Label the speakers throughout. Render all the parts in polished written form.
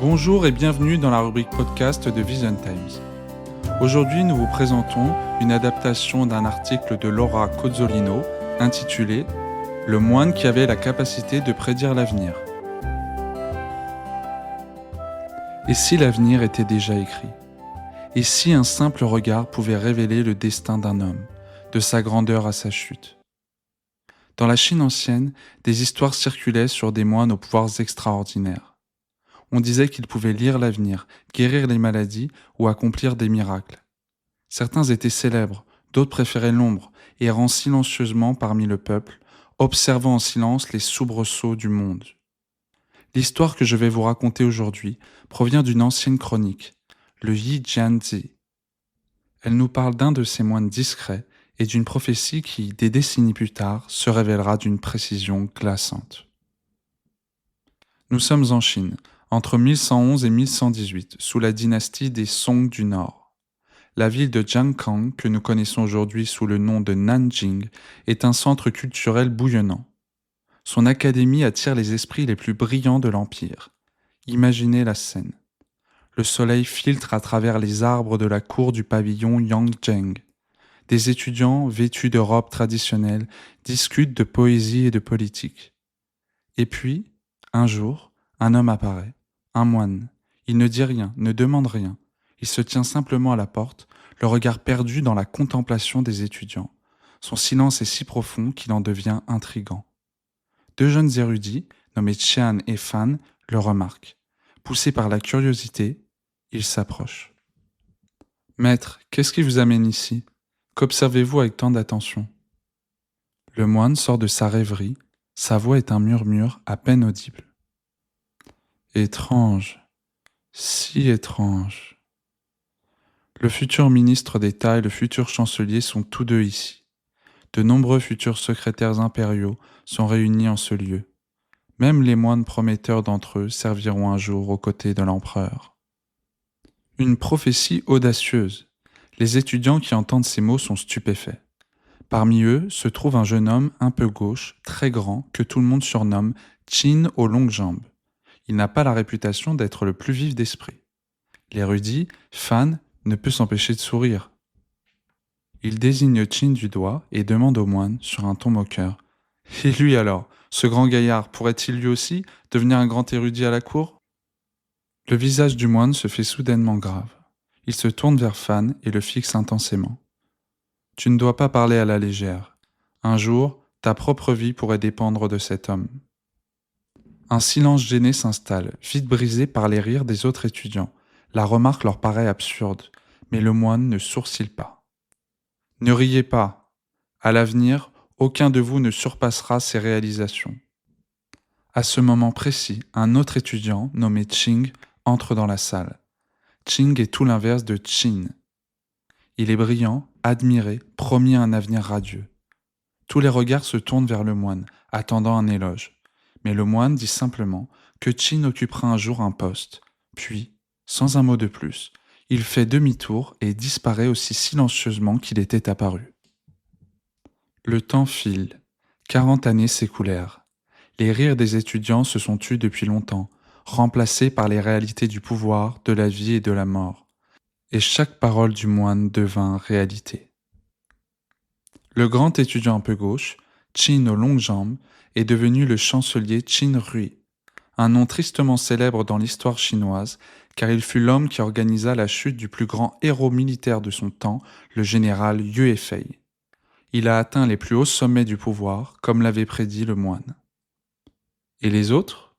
Speaker 1: Bonjour et bienvenue dans la rubrique podcast de Vision Times. Aujourd'hui, nous vous présentons une adaptation d'un article de Laura Cozzolino intitulé « Le moine qui avait la capacité de prédire l'avenir ». Et si l'avenir était déjà écrit ? Et si un simple regard pouvait révéler le destin d'un homme, de sa grandeur à sa chute ? Dans la Chine ancienne, des histoires circulaient sur des moines aux pouvoirs extraordinaires. On disait qu'ils pouvaient lire l'avenir, guérir les maladies ou accomplir des miracles. Certains étaient célèbres, d'autres préféraient l'ombre, errant silencieusement parmi le peuple, observant en silence les soubresauts du monde. L'histoire que je vais vous raconter aujourd'hui provient d'une ancienne chronique, le Yi Jianzi. Elle nous parle d'un de ces moines discrets et d'une prophétie qui, des décennies plus tard, se révélera d'une précision glaçante. Nous sommes en Chine, entre 1111 et 1118, sous la dynastie des Song du Nord. La ville de Jiankang, que nous connaissons aujourd'hui sous le nom de Nanjing, est un centre culturel bouillonnant. Son académie attire les esprits les plus brillants de l'Empire. Imaginez la scène. Le soleil filtre à travers les arbres de la cour du pavillon Yangzheng. Des étudiants, vêtus de robes traditionnelles, discutent de poésie et de politique. Et puis, un jour, un homme apparaît, un moine. Il ne dit rien, ne demande rien. Il se tient simplement à la porte, le regard perdu dans la contemplation des étudiants. Son silence est si profond qu'il en devient intrigant. Deux jeunes érudits, nommés Qian et Fan, le remarquent. Poussés par la curiosité, ils s'approchent. « Maître, qu'est-ce qui vous amène ici ? Qu'observez-vous avec tant d'attention ?» Le moine sort de sa rêverie, sa voix est un murmure à peine audible. « Étrange, si étrange. Le futur ministre d'État et le futur chancelier sont tous deux ici. De nombreux futurs secrétaires impériaux sont réunis en ce lieu. Même les moines prometteurs d'entre eux serviront un jour aux côtés de l'empereur. » Une prophétie audacieuse. Les étudiants qui entendent ces mots sont stupéfaits. Parmi eux se trouve un jeune homme un peu gauche, très grand, que tout le monde surnomme Qin aux longues jambes. Il n'a pas la réputation d'être le plus vif d'esprit. L'érudit, Fan, ne peut s'empêcher de sourire. Il désigne Qin du doigt et demande au moine, sur un ton moqueur, « Et lui alors, ce grand gaillard, pourrait-il lui aussi devenir un grand érudit à la cour ?» Le visage du moine se fait soudainement grave. Il se tourne vers Fan et le fixe intensément. « Tu ne dois pas parler à la légère. Un jour, ta propre vie pourrait dépendre de cet homme. » Un silence gêné s'installe, vite brisé par les rires des autres étudiants. La remarque leur paraît absurde, mais le moine ne sourcille pas. « Ne riez pas. À l'avenir, aucun de vous ne surpassera ses réalisations. » À ce moment précis, un autre étudiant, nommé Qing, entre dans la salle. Qing est tout l'inverse de Qin. Il est brillant, admiré, promis un avenir radieux. Tous les regards se tournent vers le moine, attendant un éloge. Mais le moine dit simplement que Qin occupera un jour un poste, puis, sans un mot de plus, il fait demi-tour et disparaît aussi silencieusement qu'il était apparu. Le temps file. 40 années s'écoulèrent. Les rires des étudiants se sont tus depuis longtemps, remplacés par les réalités du pouvoir, de la vie et de la mort. Et chaque parole du moine devint réalité. Le grand étudiant un peu gauche, Qin aux longues jambes, est devenu le chancelier Qin Rui, un nom tristement célèbre dans l'histoire chinoise, car il fut l'homme qui organisa la chute du plus grand héros militaire de son temps, le général Yue Fei. Il a atteint les plus hauts sommets du pouvoir, comme l'avait prédit le moine. Et les autres ?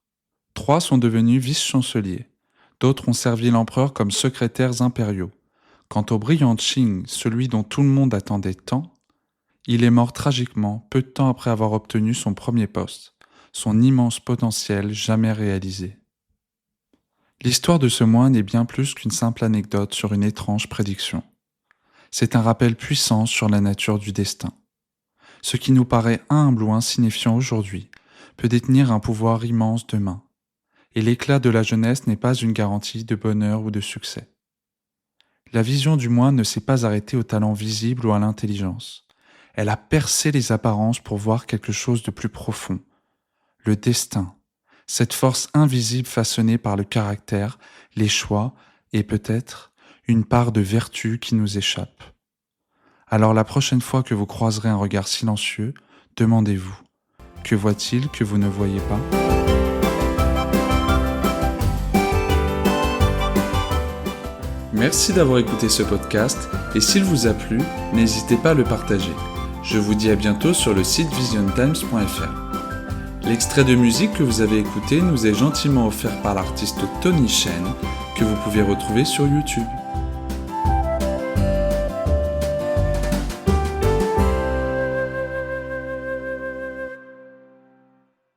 Speaker 1: 3 sont devenus vice-chanceliers. D'autres ont servi l'empereur comme secrétaires impériaux. Quant au brillant Qing, celui dont tout le monde attendait tant, il est mort tragiquement peu de temps après avoir obtenu son premier poste, son immense potentiel jamais réalisé. L'histoire de ce moine est bien plus qu'une simple anecdote sur une étrange prédiction. C'est un rappel puissant sur la nature du destin. Ce qui nous paraît humble ou insignifiant aujourd'hui peut détenir un pouvoir immense demain. Et l'éclat de la jeunesse n'est pas une garantie de bonheur ou de succès. La vision du moine ne s'est pas arrêtée au talent visible ou à l'intelligence. Elle a percé les apparences pour voir quelque chose de plus profond. Le destin, cette force invisible façonnée par le caractère, les choix et peut-être une part de vertu qui nous échappe. Alors la prochaine fois que vous croiserez un regard silencieux, demandez-vous, que voit-il que vous ne voyez pas ? Merci d'avoir écouté ce podcast et s'il vous a plu, n'hésitez pas à le partager. Je vous dis à bientôt sur le site visiontimes.fr. L'extrait de musique que vous avez écouté nous est gentiment offert par l'artiste Tony Shen, que vous pouvez retrouver sur YouTube.